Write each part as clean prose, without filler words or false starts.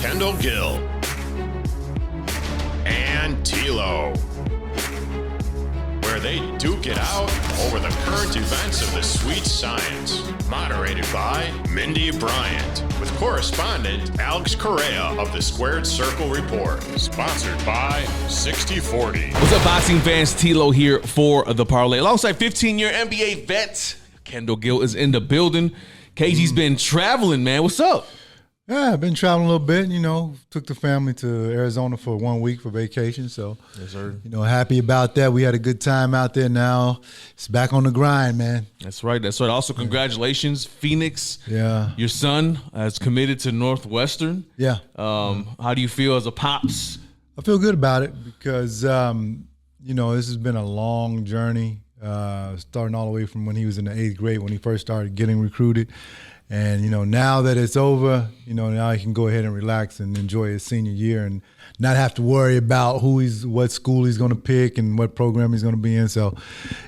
Kendall Gill and TLO, where they duke it out over the current events of the sweet science. Moderated by Mindy Bryant, with correspondent Alex Correa of the Squared Circle Report. Sponsored by 60/40. What's up, boxing fans? TLO here for the Parley. Alongside 15-year NBA vet, Kendall Gill is in the building. KG's been traveling, man. What's up? Yeah, I've been traveling a little bit, took the family to Arizona for 1 week for vacation. So, yes, sir. Happy about that. We had a good time out there now. It's back on the grind, man. That's right. That's right. Also, congratulations, Phoenix. Yeah. Your son has committed to Northwestern. Yeah. How do you feel as a pops? I feel good about it because, this has been a long journey, starting all the way from when he was in the 8th grade, when he first started getting recruited. And, now that it's over, now he can go ahead and relax and enjoy his senior year and not have to worry about what school he's going to pick and what program he's going to be in. So,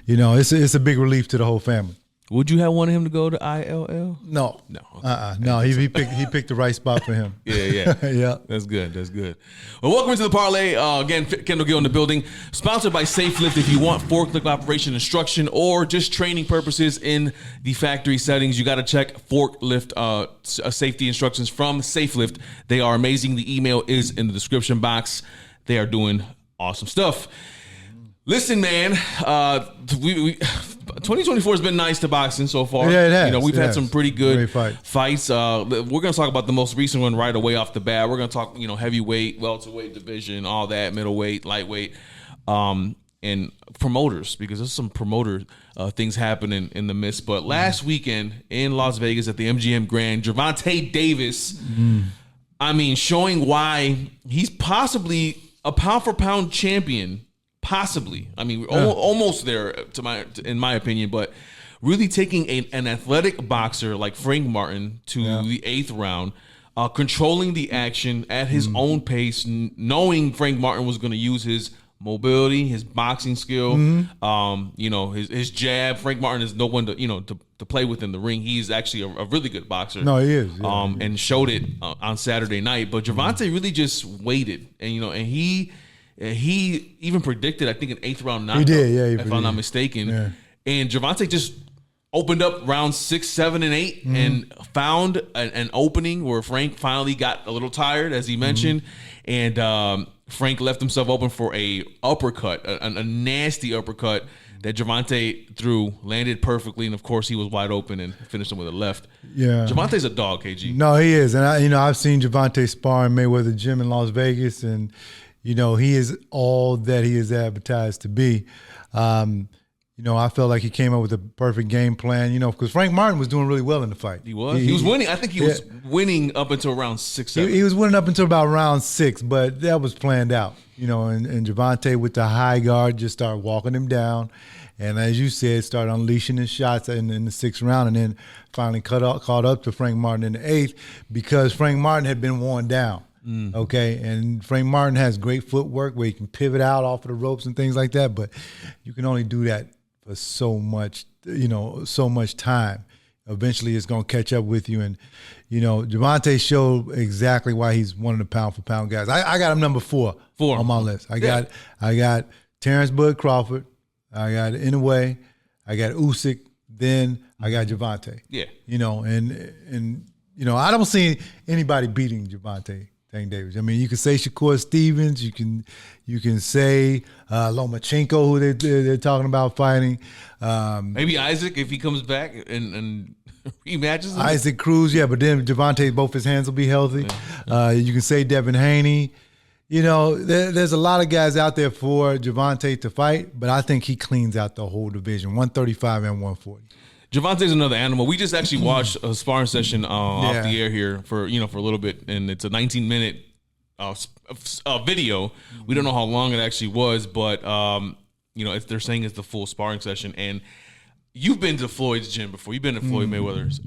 it's a big relief to the whole family. Would you have wanted him to go to ILL? No. Okay. No, he picked the right spot for him. Yeah. Yeah. That's good. Well, welcome to the Parlay. Again, Kendall Gill in the building. Sponsored by SafeLift. If you want forklift operation instruction or just training purposes in the factory settings, you got to check forklift safety instructions from SafeLift. They are amazing. The email is in the description box. They are doing awesome stuff. Listen, man, 2024 has been nice to boxing so far. Yeah, it has. We've had some pretty good fights. We're going to talk about the most recent one right away off the bat. We're going to talk, heavyweight, welterweight division, all that, middleweight, lightweight, and promoters, because there's some promoter things happening in the midst. But last weekend in Las Vegas at the MGM Grand, Gervonta Davis, showing why he's possibly a pound-for-pound champion. Possibly. Almost there in my opinion, but really taking an athletic boxer like Frank Martin to the 8th round, controlling the action at his own pace, knowing Frank Martin was going to use his mobility, his boxing skill, his jab. Frank Martin is no one to play with in the ring. He's actually a really good boxer. No, he is. And showed it on Saturday night. But Gervonta really just waited, and he even predicted, I think, an 8th round knockout. He did, if I'm not mistaken. Yeah. And Gervonta just opened up rounds 6, 7, and 8 and found an opening where Frank finally got a little tired, as he mentioned, and Frank left himself open for a uppercut, a nasty uppercut that Gervonta threw, landed perfectly, and of course he was wide open and finished him with a left. Yeah, Gervonta's a dog, KG. No, he is, and I've seen Gervonta spar in Mayweather Gym in Las Vegas, and he is all that he is advertised to be. I felt like he came up with a perfect game plan, because Frank Martin was doing really well in the fight. He was. He was winning. I think he was winning up until round 6, 7. He was winning up until about round 6, but that was planned out, and Gervonta with the high guard just started walking him down. And as you said, started unleashing his shots in the 6th round, and then finally caught up to Frank Martin in the 8th because Frank Martin had been worn down. Okay, and Frank Martin has great footwork where he can pivot out off of the ropes and things like that, but you can only do that for so much time. Eventually it's going to catch up with you, and Gervonta showed exactly why he's one of the pound-for-pound guys. I got him number 4 on my list. I got Terrence Bud Crawford, I got Inoue, I got Usyk, then I got Gervonta. Yeah. And I don't see anybody beating Gervonta Davis. You can say Shakur Stevens, you can say Lomachenko, who they're talking about fighting. Maybe Isaac if he comes back and rematches him. Isaac Cruz, yeah, but then Gervonta, both his hands will be healthy. Yeah. You can say Devin Haney. There's a lot of guys out there for Gervonta to fight, but I think he cleans out the whole division, 135 and 140. Gervonta's another animal. We just actually watched a sparring session off the air here for a little bit, and it's a 19-minute video. We don't know how long it actually was, but they're saying it's the full sparring session. And you've been to Floyd's gym before. You've been to Floyd Mayweather's,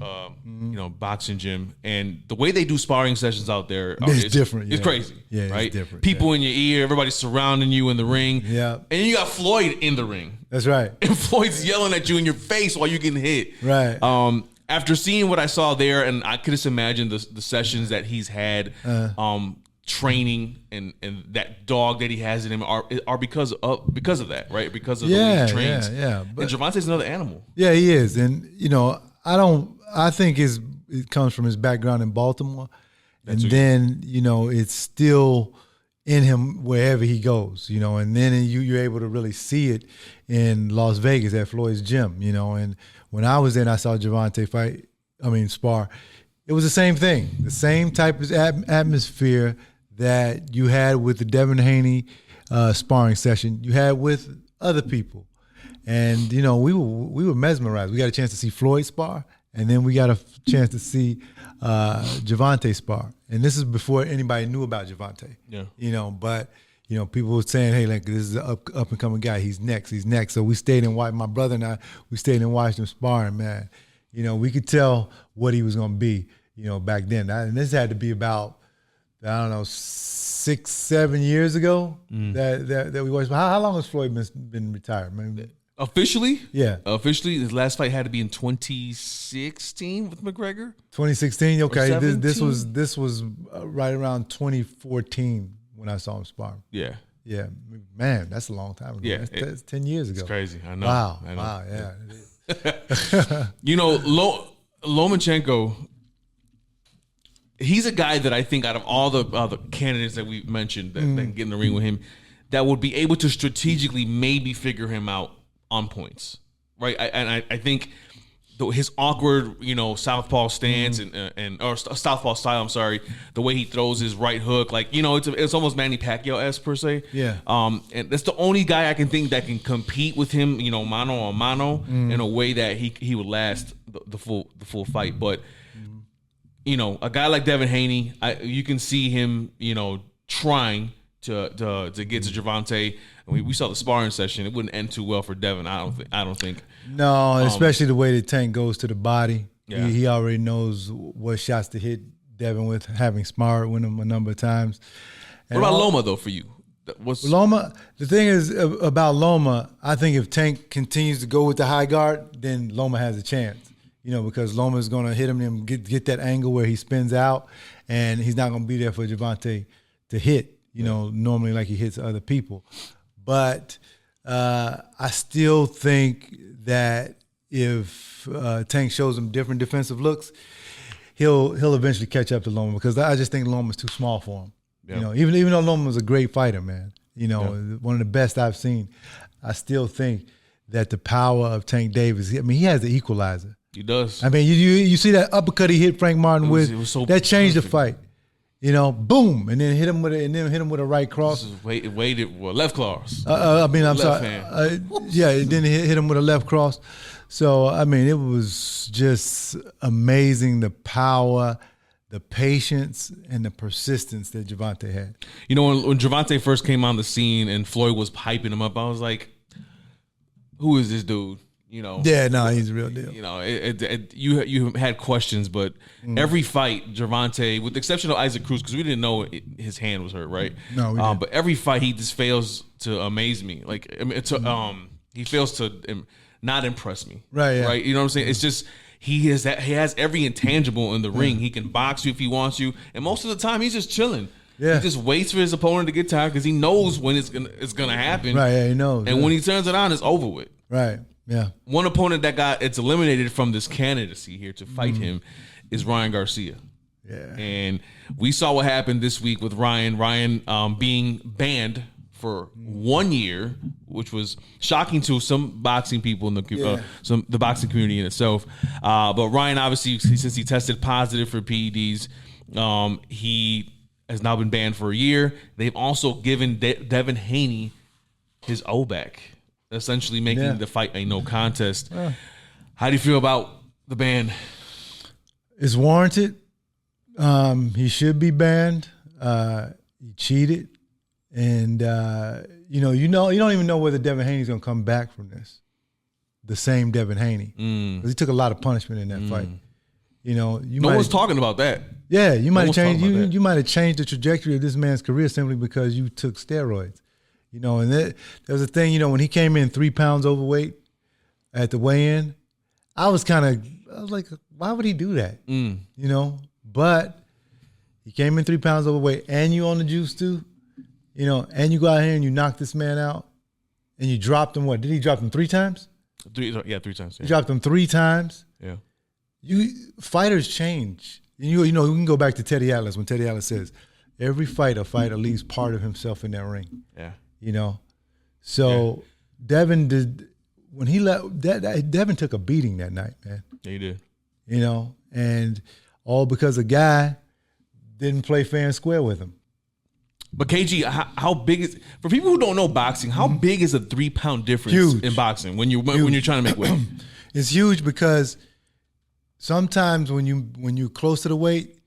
boxing gym, and the way they do sparring sessions out there, it's different. It's crazy. Yeah, right. It's different. People in your ear, everybody's surrounding you in the ring. Yeah, and you got Floyd in the ring. That's right. And Floyd's yelling at you in your face while you're getting hit. Right. after seeing what I saw there, and I could just imagine the sessions that he's had, training and that dog that he has in him are because of that, right? Because of the way he trains. Yeah. And Gervonta's another animal. Yeah, he is, and I think it comes from his background in Baltimore, then it's still in him wherever he goes, and then you're able to really see it in Las Vegas at Floyd's gym, and when I was there and I saw Gervonta spar, it was the same thing, the same type of atmosphere that you had with the Devin Haney sparring session, you had with other people. And, we were mesmerized. We got a chance to see Floyd spar, and then we got a chance to see Gervonta spar. And this is before anybody knew about Gervonta. Yeah. But people were saying, hey, like, this is an up and coming guy. He's next. So we stayed and watched, my brother and I, we stayed and watched him sparring, man. We could tell what he was going to be, back then. And this had to be about, I don't know, 6-7 years ago that we watched. How long has Floyd been retired, man? Officially? Yeah. Officially, his last fight had to be in 2016 with McGregor. 2016, okay. This was right around 2014 when I saw him spar. Yeah. Yeah, man, that's a long time ago. Yeah, that's 10 years ago. It's crazy. I know. Wow, I know. wow, yeah. Lomachenko, he's a guy that I think out of all the candidates that we've mentioned that can get in the ring with him, that would be able to strategically maybe figure him out on points, right? I think his awkward, southpaw stance or southpaw style. I'm sorry, the way he throws his right hook, like it's almost Manny Pacquiao-esque per se. Yeah. And that's the only guy I can think that can compete with him, mano a mano, in a way that he would last the full fight. But a guy like Devin Haney, you can see him, trying to get to Gervonta. We saw the sparring session. It wouldn't end too well for Devin. I don't think. No, especially the way the Tank goes to the body. Yeah. He already knows what shots to hit Devin with, having sparred with him a number of times. And what about Loma though for you? Loma, the thing is about Loma, I think if Tank continues to go with the high guard, then Loma has a chance. Because Loma is going to hit him and get that angle where he spins out, and he's not going to be there for Gervonta to hit, normally like he hits other people. But I still think that if Tank shows him different defensive looks, he'll eventually catch up to Loma, because I just think Loma's too small for him. Yeah. Even though Loma's a great fighter, man, one of the best I've seen, I still think that the power of Tank Davis, he has the equalizer. He does. You see that uppercut he hit Frank Martin that changed the fight. Boom, and then hit him with a right cross. Left cross. I'm sorry. It didn't hit him with a left cross. So it was just amazing, the power, the patience, and the persistence that Gervonta had. When Gervonta first came on the scene and Floyd was hyping him up, I was like, "Who is this dude?" Yeah, no, he's a real deal. You had questions, but every fight, Gervonta, with the exception of Isaac Cruz, because we didn't know his hand was hurt, right? No, we didn't. But every fight, he just fails to amaze me. He fails to not impress me. Right. Yeah. Right. You know what I'm saying? It's just he has every intangible in the ring. He can box you if he wants you, and most of the time, he's just chilling. Yeah. He just waits for his opponent to get tired because he knows when it's gonna happen. Right. Yeah, he knows. And when he turns it on, it's over with. Right. Yeah. One opponent that it's eliminated from this candidacy here to fight him is Ryan Garcia. Yeah. And we saw what happened this week with Ryan. Ryan being banned for 1 year, which was shocking to some boxing people in the boxing community in itself. But Ryan, obviously, since he tested positive for PEDs, he has now been banned for a year. They've also given Devin Haney his O back, essentially making the fight a no contest. How do you feel about the ban? It's warranted. He should be banned. He cheated, and you don't even know whether Devin Haney's gonna come back from this. The same Devin Haney, because he took a lot of punishment in that fight. No one's talking about that. Yeah, you might have changed. You might have changed the trajectory of this man's career simply because you took steroids. And there was a thing, when he came in 3 pounds overweight at the weigh-in, I was like, why would he do that? You know, but he came in 3 pounds overweight, and you on the juice too, you know, and you go out here and you knock this man out, and you dropped him. What did he drop him 3 times? 3 times. Yeah. You dropped him 3 times. Yeah. Fighters change. You know, we can go back to Teddy Atlas when Teddy Atlas says, every fighter leaves part of himself in that ring. Yeah. You know, so Devin did when he left. Devin took a beating that night, man. Yeah, he did. You know, and all because a guy didn't play fair and square with him. But KG, how big is, for people who don't know boxing, how big is a 3 pound difference Huge. in boxing when you're trying to make weight? It's huge because sometimes when you're close to the weight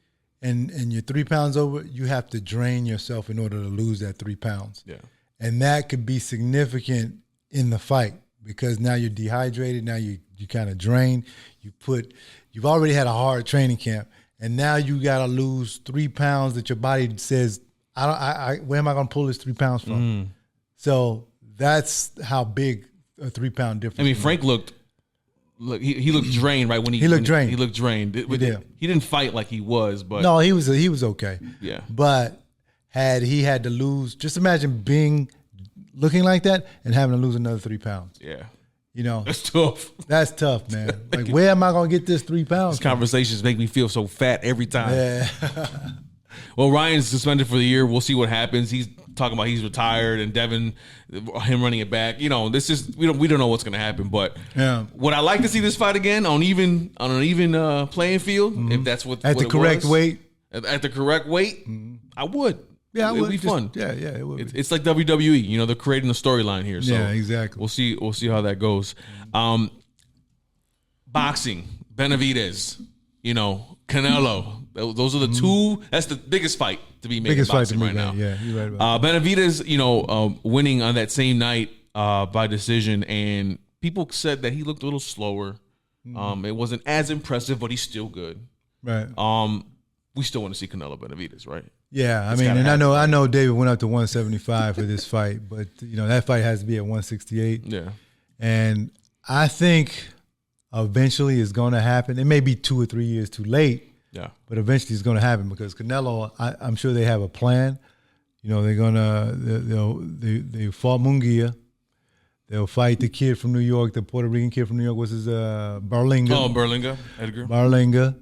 and you're 3 pounds over, you have to drain yourself in order to lose that 3 pounds. Yeah. And that could be significant in the fight because now you're dehydrated, now you kind of drained. You've already had a hard training camp, and now you got to lose 3 pounds that your body says, where am I going to pull this 3 pounds from? So that's how big a 3 pound difference. I mean, Frank looked he looked drained, right? He looked drained. He looked drained. He didn't fight like he was, but no, he was okay. Yeah. But had he had to lose, just imagine looking like that and having to lose another 3 pounds. Yeah. You know, That's tough. That's tough, man. Like, where am I going to get this 3 pounds? These conversations make me feel so fat every time. Yeah. Well, Ryan's suspended for the year. We'll see what happens. He's talking about he's retired, and Devin, him running it back. You know, this is we don't know what's going to happen. But would I like to see this fight again on an even playing field? If that's what At the correct weight. At the correct weight, I would. Yeah, it would be fun. Yeah, it would. It's like WWE. You know, they're creating a storyline here. So yeah, exactly. We'll see how that goes. Boxing, Benavidez. You know, Canelo. Those are the two. That's the biggest fight to be made in boxing right now. Yeah, you're right about that. Benavidez, you know, winning on that same night by decision, and people said that he looked a little slower. It wasn't as impressive, but he's still good. Right. We still want to see Canelo Benavidez, right? Yeah, I mean, and I know David went up to 175 for this fight, but you know that fight has to be at 168. Yeah. And I think eventually it's going to happen. It may be 2 or 3 years too late. Yeah. But eventually it's going to happen because Canelo, I'm sure they have a plan. You know, they fought Munguia. They'll fight the kid from New York, the Puerto Rican kid from New York. What's his Berlinga? Oh, Berlinga, Edgar. Berlinga.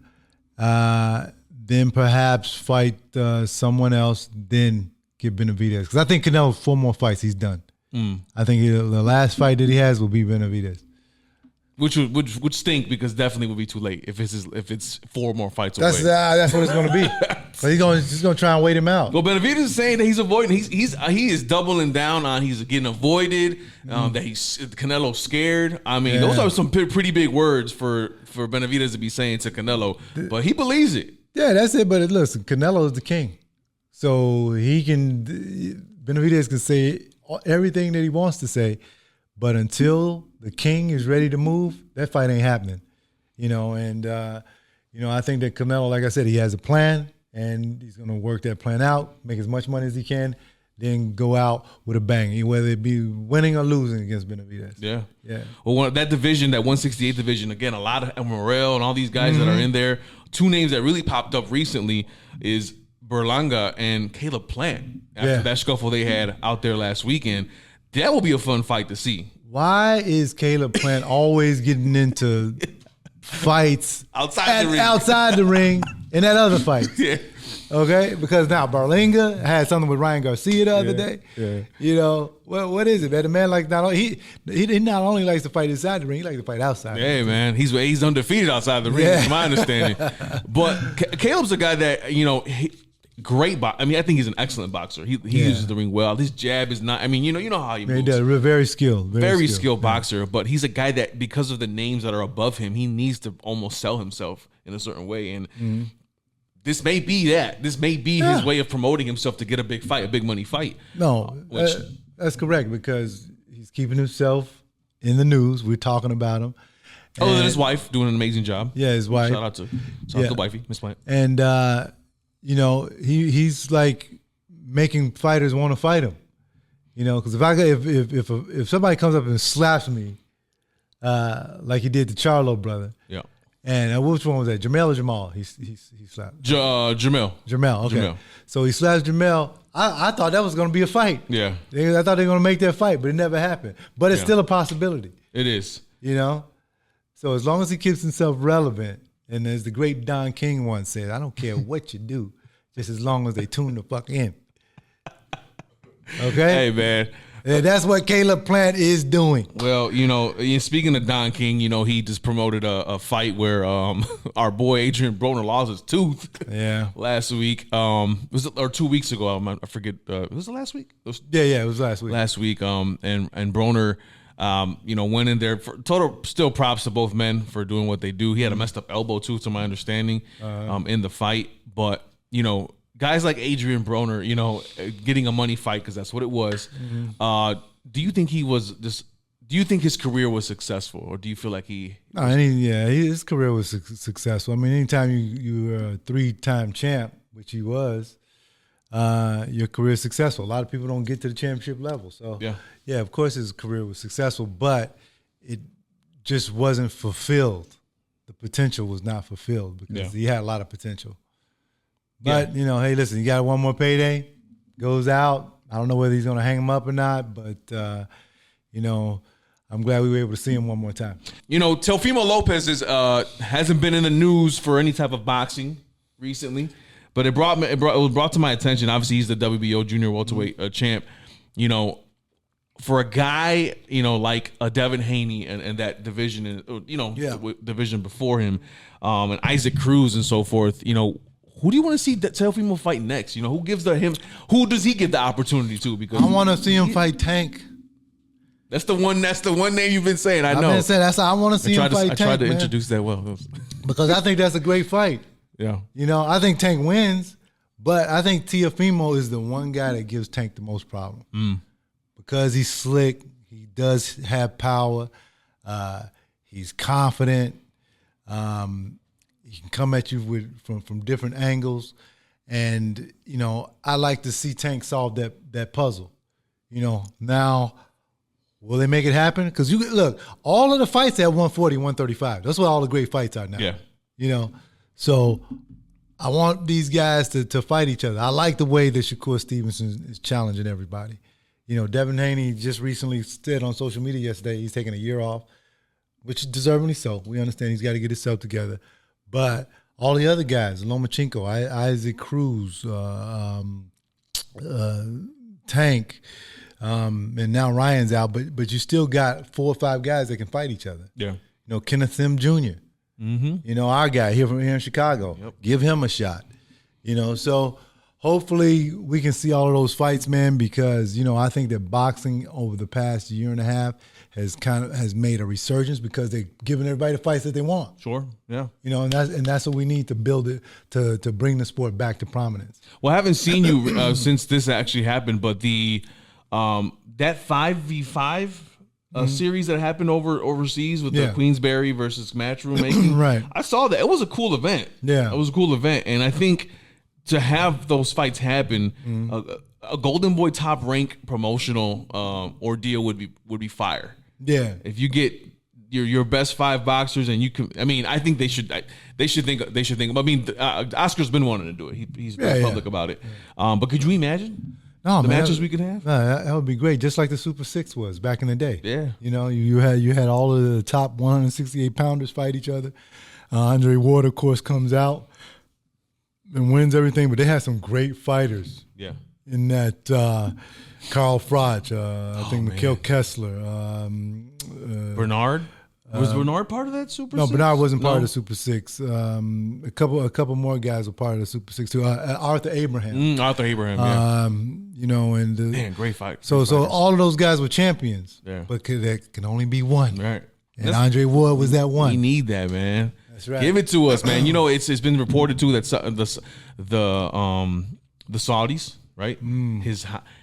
Then perhaps fight someone else. Then get Benavidez because I think Canelo 4 more fights he's done. I think the last fight that he has will be Benavidez. Which would stink because definitely would be too late if it's 4 more fights away. That's what it's going to be. But he's going to try and wait him out. Well, Benavidez is saying that he's avoiding. He is doubling down on he's getting avoided. That he's Canelo's scared. I mean, those are some pretty big words for Benavidez to be saying to Canelo, but he believes it. Yeah, that's it. But listen, Canelo is the king, so Benavidez can say everything that he wants to say, but until the king is ready to move, that fight ain't happening. You know, and you know, I think that Canelo, like I said, he has a plan, and he's going to work that plan out, make as much money as he can, then go out with a bang, whether it be winning or losing against Benavidez. Yeah. Well, that division, that 168 division, again, a lot of Morel and all these guys that are in there. 2 names that really popped up recently is Berlanga and Caleb Plant. After that scuffle they had out there last weekend, that will be a fun fight to see. Why is Caleb Plant always getting into fights outside the ring and at other fights? Yeah. Okay, because now Berlinga had something with Ryan Garcia the other day. Yeah. You know, what is it, man? The man he not only likes to fight inside the ring, he likes to fight outside. Hey, man, he's undefeated outside the ring, is my understanding. But Caleb's a guy that, you know, great I mean, I think he's an excellent boxer. He uses the ring well. His jab is not. I mean, you know how he moves. He does. Very skilled. Very skilled boxer. But he's a guy that, because of the names that are above him, he needs to almost sell himself in a certain way. And this may be that. This may be his way of promoting himself to get a big fight, a big money fight. No, that's correct because he's keeping himself in the news. We're talking about him. Other than his wife doing an amazing job. Yeah, his wife. Shout out to wifey, Miss Plant. And you know, he's like making fighters want to fight him. You know, because if somebody comes up and slaps me, like he did the Charlo brother. Yeah. And which one was that? Jamel or Jamal? He slapped. Jamel. Jamel. Okay. Jamel. So he slaps Jamel. I thought that was going to be a fight. Yeah. I thought they were going to make that fight, but it never happened. But it's still a possibility. It is. You know? So as long as he keeps himself relevant, and as the great Don King once said, I don't care what you do, just as long as they tune the fuck in. Okay? Hey, man. And that's what Caleb Plant is doing. Well, speaking of Don King, he just promoted a fight where our boy Adrian Broner lost his tooth. Yeah. Last week, was it, or 2 weeks ago? I forget. Was it last week? It was last week. Last week, and Broner, went in there. For total, still props to both men for doing what they do. He had a messed up elbow too, to my understanding, in the fight. But guys like Adrian Broner, getting a money fight because that's what it was. Mm-hmm. Do you think do you think his career was successful, or do you feel like his career was successful. I mean, anytime you're a 3-time champ, which he was, your career is successful. A lot of people don't get to the championship level. So, yeah, of course his career was successful, but it just wasn't fulfilled. The potential was not fulfilled because he had a lot of potential. But, hey, listen, you got one more payday, goes out. I don't know whether he's going to hang him up or not, but, I'm glad we were able to see him one more time. Teofimo Lopez hasn't been in the news for any type of boxing recently, but it was brought to my attention. Obviously, he's the WBO junior welterweight champ. For a guy, like a Devin Haney and that division, division before him, and Isaac Cruz and so forth, who do you want to see Teofimo fight next? Who does he get the opportunity to? Because I want to see him fight Tank. That's the one name you've been saying. I know. I've been saying I want to see him fight Tank. I tried to introduce that well. Because I think that's a great fight. Yeah. I think Tank wins, but I think Teofimo is the one guy that gives Tank the most problem. Because he's slick, he does have power, he's confident. He can come at you from different angles, and I like to see Tank solve that puzzle. Now will they make it happen? Because look, all of the fights at 140, 135. That's what all the great fights are now. Yeah. So I want these guys to fight each other. I like the way that Shakur Stevenson is challenging everybody. Devin Haney just recently said on social media yesterday he's taking a year off, which is deservingly so. We understand he's got to get himself together. But all the other guys, Lomachenko, Isaac Cruz, Tank, and now Ryan's out, but you still got 4 or 5 guys that can fight each other. Yeah. Kenneth Sim Jr., our guy here in Chicago. Yep. Give him a shot. So hopefully we can see all of those fights, man, because, I think that boxing over the past year and a half has made a resurgence because they're giving everybody the fights that they want. Sure, yeah. And that's what we need to build it to bring the sport back to prominence. Well, I haven't seen you since this actually happened, but the that 5v5 series that happened overseas with the Queensberry versus Matchroom making, right? I saw that. It was a cool event. Yeah, it was a cool event, and I think to have those fights happen, a Golden Boy top rank promotional ordeal would be fire. Yeah, if you get your best 5 boxers and you can, I think they should think. I mean, Oscar's been wanting to do it. He's been public about it. But could you imagine the matches we could have? No, that would be great. Just like the Super 6 was back in the day. Yeah, you had all of the top 168 pounders fight each other. Andre Ward, of course, comes out and wins everything, but they had some great fighters. Yeah. In that Carl Froch, I think Mikhail Kessler, Bernard. Was Bernard part of that Super 6? No, Bernard wasn't part of the Super 6. A couple more guys were part of the Super 6 too. Arthur Abraham. Arthur Abraham. And great fight. So all of those guys were champions. Yeah. But there can only be one. Right. And Andre Ward was that one. We need that, man. That's right. Give it to us, man. It's been reported too that the Saudis, right?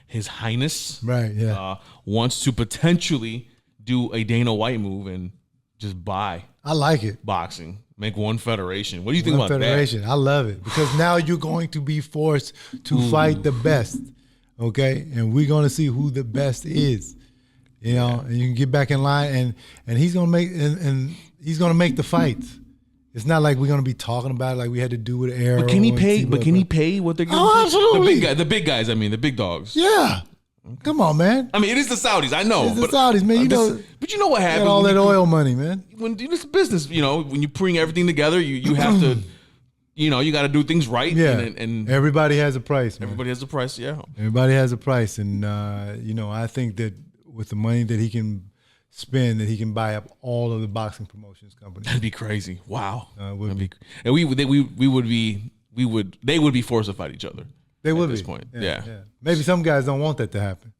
His Highness, right? Yeah, wants to potentially do a Dana White move and just buy. I like it. Boxing, make one federation. What do you think about federation? I love it because now you're going to be forced to fight the best, okay? And we're going to see who the best is. You know, and you can get back in line, and he's gonna make and he's gonna make the fights. It's not like we're gonna be talking about it like we had to do with Arrow. But can he pay? But can he pay what they're getting? Oh, absolutely. The big guys. I mean, the big dogs. Yeah. Come on, man. I mean, it is the Saudis. I know. It's the Saudis, man. But you know what happens? All that oil money, man. When it's business, you know, when you bring everything together, you have to, you know, you got to do things right. Yeah. And everybody has a price, man. Everybody has a price. Yeah. Everybody has a price, and you know, I think that with the money that he can spend, that he can buy up all of the boxing promotions companies. That'd be crazy. Wow. Would be. And they would be forced to fight each other. They would at this be. point. Yeah. Maybe some guys don't want that to happen.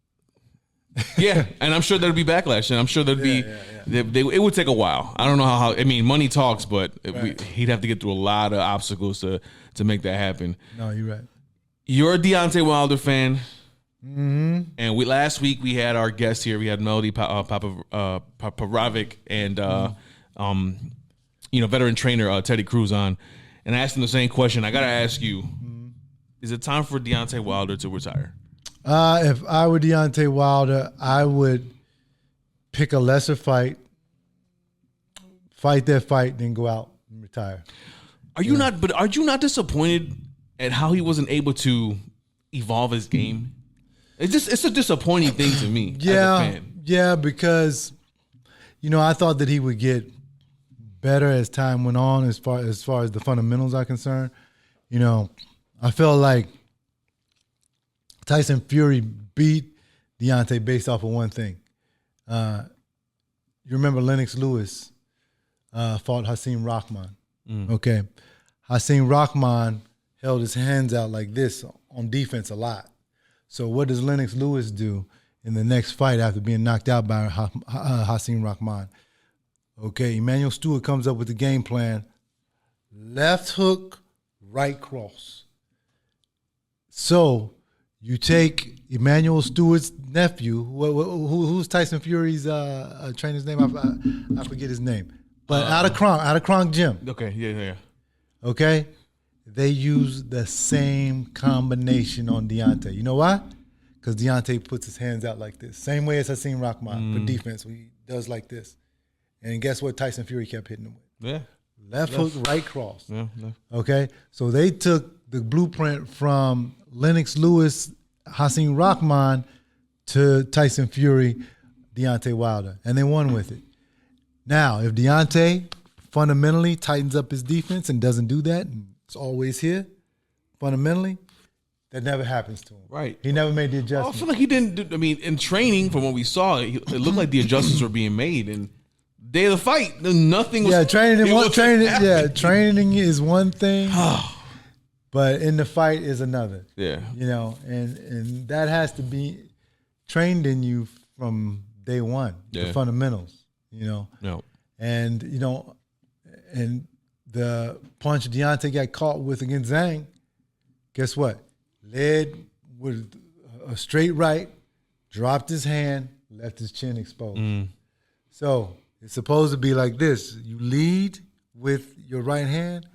Yeah, and I'm sure there'd be backlash, and I'm sure there'd be. It would take a while. I don't know how. I mean, money talks, but he'd have to get through a lot of obstacles to make that happen. No, you're right. You're a Deontay Wilder fan, and last week we had our guest here. We had Melody Paparovic and you know, veteran trainer Teddy Cruz on, and I asked him the same question. I got to ask you: is it time for Deontay Wilder to retire? If I were Deontay Wilder, I would pick a lesser fight that fight, then go out and retire. Are you not? But are you not disappointed at how he wasn't able to evolve his game? It's a disappointing thing to me. As a fan. Yeah, because you know, I thought that he would get better as time went on, as far as the fundamentals are concerned. You know, I felt like Tyson Fury beat Deontay based off of one thing. You remember Lennox Lewis fought Hasim Rahman. Okay. Hasim Rahman held his hands out like this on defense a lot. So what does Lennox Lewis do in the next fight after being knocked out by Hasim Rahman? Okay, Emmanuel Stewart comes up with the game plan. Left hook, right cross. So you take Emmanuel Stewart's nephew, who's Tyson Fury's trainer's name? I forget his name. But out of Kronk Gym. Okay, yeah. Okay? They use the same combination on Deontay. You know why? Because Deontay puts his hands out like this. Same way as Hasim Rahman for defense. He does like this. And guess what Tyson Fury kept hitting him with? Yeah. Left hook, right cross. Yeah, left. Okay? So they took the blueprint from Lennox Lewis, Hasim Rahman to Tyson Fury, Deontay Wilder, and they won with it. Now, if Deontay fundamentally tightens up his defense and doesn't do that, and it's always here, fundamentally, that never happens to him. Right. He never made the adjustment. I feel like he didn't do, I mean, in training, from what we saw, it looked like the adjustments were being made, and day of the fight, nothing was. Yeah, training is one thing. But in the fight is another. Yeah. You know, and that has to be trained in you from day one, the fundamentals, you know. No. And, you know, and the punch Deontay got caught with against Zhang, guess what? Led with a straight right, dropped his hand, left his chin exposed. So it's supposed to be like this. You lead with your right hand,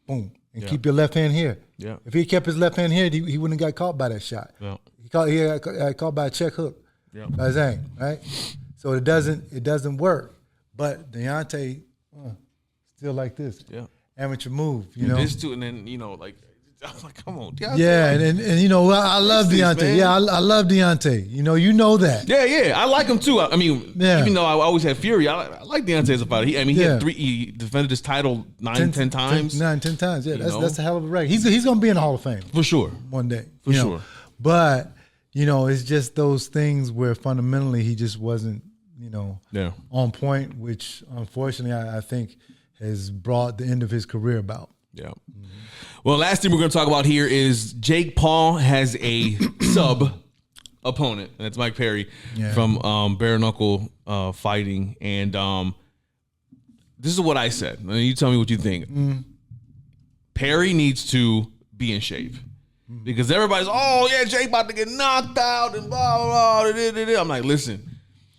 boom. And keep your left hand here. Yeah. If he kept his left hand here, he wouldn't have got caught by that shot. Yeah. He got caught by a check hook. Yeah. By Zhang, right? So it doesn't work. But Deontay still like this. Yeah. Amateur move, you know. This too, and then, you know, like, I'm like, come on, Deontay. Yeah, and you know, I love Deontay. Man. Yeah, I love Deontay. You know that. Yeah, I like him too. I mean, even though I always had Fury, I like Deontay as a fighter. He defended his title 10 times. 10 times. Yeah, that's a hell of a record. He's going to be in the Hall of Fame for sure one day. For sure. But you know, it's just those things where fundamentally he just wasn't, you know, on point, which unfortunately I think has brought the end of his career about. Yeah. Well, last thing we're going to talk about here is Jake Paul has a sub opponent, and it's Mike Perry from Bare Knuckle Fighting. And this is what I said. And you tell me what you think. Perry needs to be in shape because everybody's, Jake about to get knocked out and blah, blah, blah. I'm like, listen,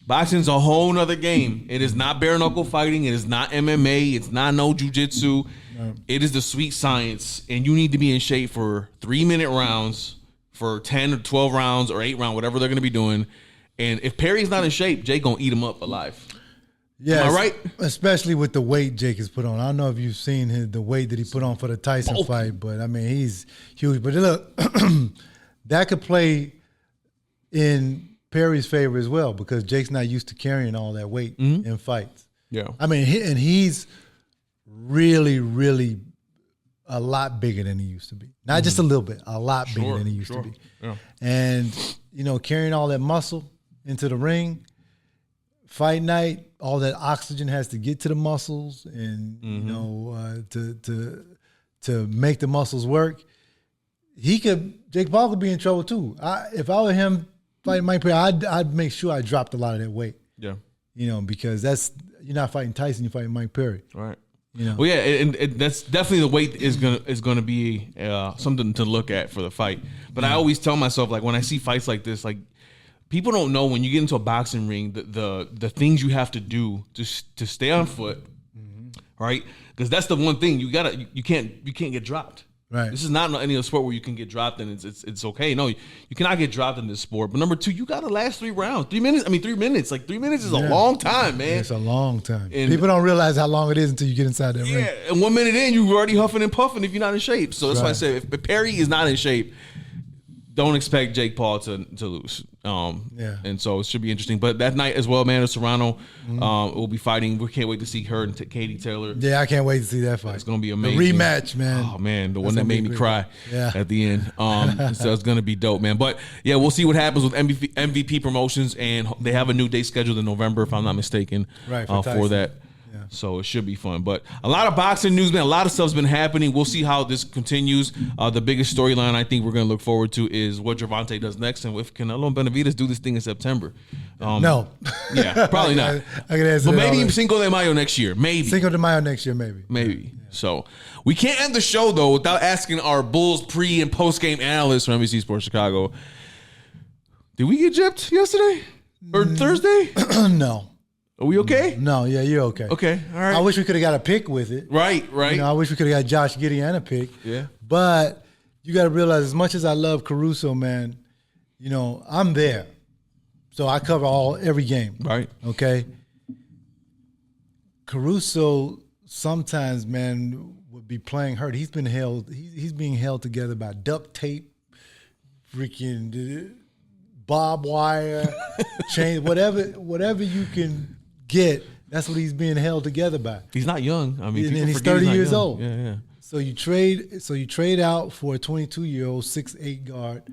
boxing's a whole nother game. It is not bare knuckle fighting. It is not MMA. It's not no jujitsu. It is the sweet science, and you need to be in shape for 3-minute rounds, for 10 or 12 rounds or 8 rounds, whatever they're going to be doing. And if Perry's not in shape, Jake gonna eat him up alive. Yeah, Am I right? Especially with the weight Jake has put on. I don't know if you've seen the weight that he put on for the Tyson fight, but I mean, he's huge. But look, that could play in Perry's favor as well because Jake's not used to carrying all that weight in fights. Yeah. I mean, he's really, really a lot bigger than he used to be. Not just a little bit, a lot bigger than he used to be. Yeah. And, carrying all that muscle into the ring, fight night, all that oxygen has to get to the muscles and, to make the muscles work. Jake Paul could be in trouble too. If I were him fighting Mike Perry, I'd make sure I dropped a lot of that weight. Yeah. Because you're not fighting Tyson, you're fighting Mike Perry. Right. Well, yeah, and that's definitely the weight is gonna be something to look at for the fight. But I always tell myself, like, when I see fights like this, like, people don't know when you get into a boxing ring the things you have to do to stay on foot, right? Because that's the one thing you can't get dropped. Right. This is not any other sport where you can get dropped and it's okay. No, you cannot get dropped in this sport. But number two, you got to last 3 rounds. 3 minutes. I mean, 3 minutes. Like 3 minutes is a long time, man. It's a long time. And people don't realize how long it is until you get inside that ring. Yeah, and 1 minute in, you're already huffing and puffing if you're not in shape. So that's why I say if Perry is not in shape, don't expect Jake Paul to lose. And so it should be interesting. But that night as well, Amanda Serrano will be fighting. We can't wait to see her and Katie Taylor. Yeah, I can't wait to see that fight. It's going to be amazing. The rematch, man. Oh, man, the one that made me cry at the end. So it's going to be dope, man. But, yeah, we'll see what happens with MVP Promotions. And they have a new date scheduled in November, if I'm not mistaken, for that. Yeah. So it should be fun. But a lot of boxing news, man. A lot of stuff's been happening. We'll see how this continues. The biggest storyline I think we're going to look forward to is what Gervonta does next. And if Canelo and Benavidez do this thing in September. No. Yeah, probably not. I can answer but maybe Cinco de Mayo next year. Maybe. Cinco de Mayo next year, maybe. Maybe. Yeah. So we can't end the show, though, without asking our Bulls pre- and post-game analysts from NBC Sports Chicago. Did we get gypped yesterday? Or Thursday? No. Are we okay? No, yeah, you're okay. Okay, all right. I wish we could have got a pick with it. Right. I wish we could have got Josh Giddey and a pick. Yeah. But you got to realize, as much as I love Caruso, man, I'm there. So I cover every game. Right. Okay? Caruso sometimes, man, would be playing hurt. He's been held. He's being held together by duct tape, freaking barbed wire, chain, whatever you can get. That's what he's being held together by. He's not young. I mean, and he's 30 years old. Yeah. So you trade out for a 22-year-old 6'8" guard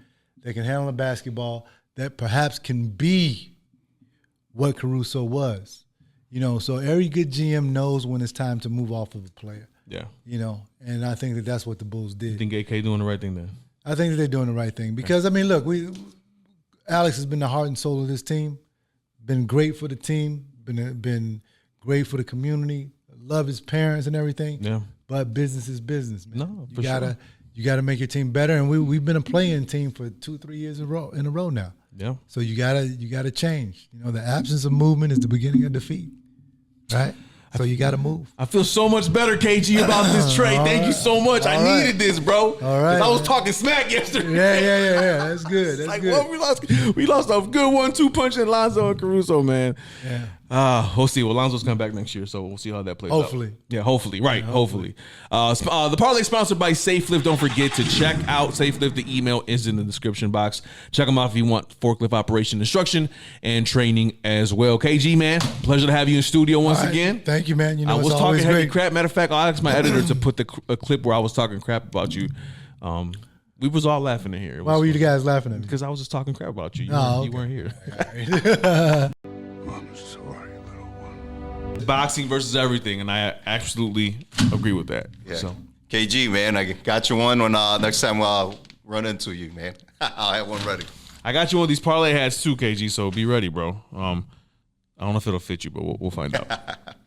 that can handle a basketball, that perhaps can be what Caruso was. So every good GM knows when it's time to move off of a player. Yeah. And I think that's what the Bulls did. You think AK doing the right thing then? I think that they're doing the right thing because, I mean, look, Alex has been the heart and soul of this team, been great for the team, been great for the community, love his parents and everything. Yeah. But business is business, man. No, you gotta make your team better. And we've been a playing team for 2-3 years in a row now. Yeah. So you gotta change. The absence of movement is the beginning of defeat. Right? So you got to move. I feel so much better, KG, about this trade. Thank you so much. I needed this, bro. All right. I was talking smack yesterday. Yeah. That's good. That's good. Well, we lost a good 1-2 punch in Lonzo and Caruso, man. Yeah. We'll see. Well, Lonzo's coming back next year, so we'll see how that plays out. Yeah, hopefully. Right, hopefully. The parlay sponsored by SafeLift. Don't forget to check out SafeLift. The email is in the description box. Check them out if you want forklift operation instruction and training as well. KG, man, pleasure to have you in studio once again. Thank you, man. I was talking heavy crap. Matter of fact, I'll ask my editor to put a clip where I was talking crap about you. We was all laughing in here. Why were you guys laughing at me? Because I was just talking crap about you. You weren't here. I'm sorry, little one. Boxing versus everything, and I absolutely agree with that. Yeah. So, KG, man, I got you one when next time I'll run into you, man. I'll have one ready. I got you one of these parlay hats too, KG, so be ready, bro. I don't know if it'll fit you, but we'll find out.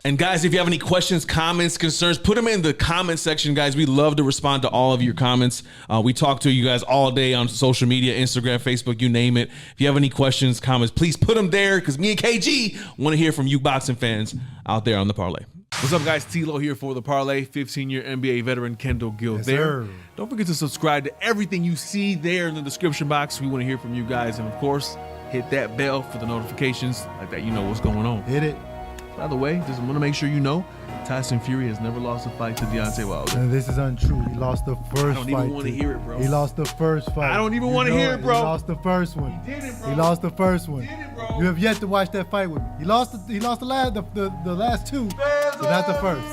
And guys, if you have any questions, comments, concerns, put them in the comment section, guys. We love to respond to all of your comments. We talk to you guys all day on social media, Instagram, Facebook, you name it. If you have any questions, comments, please put them there because me and KG want to hear from you boxing fans out there on the parlay. What's up, guys? TLO here for the parlay. 15-year NBA veteran Kendall Gill there. Sir. Don't forget to subscribe to everything you see there in the description box. We want to hear from you guys. And, of course, hit that bell for the notifications, like that you know what's going on. Hit it. By the way, just want to make sure you know, Tyson Fury has never lost a fight to Deontay Wilder. And this is untrue. He lost the first fight. I don't even want to hear it, bro. He lost the first fight. I don't even want to hear it, bro. He lost the first one. He did it, bro. He lost the first one. He did it, bro. You have yet to watch that fight with me. He lost the last two, but not the first.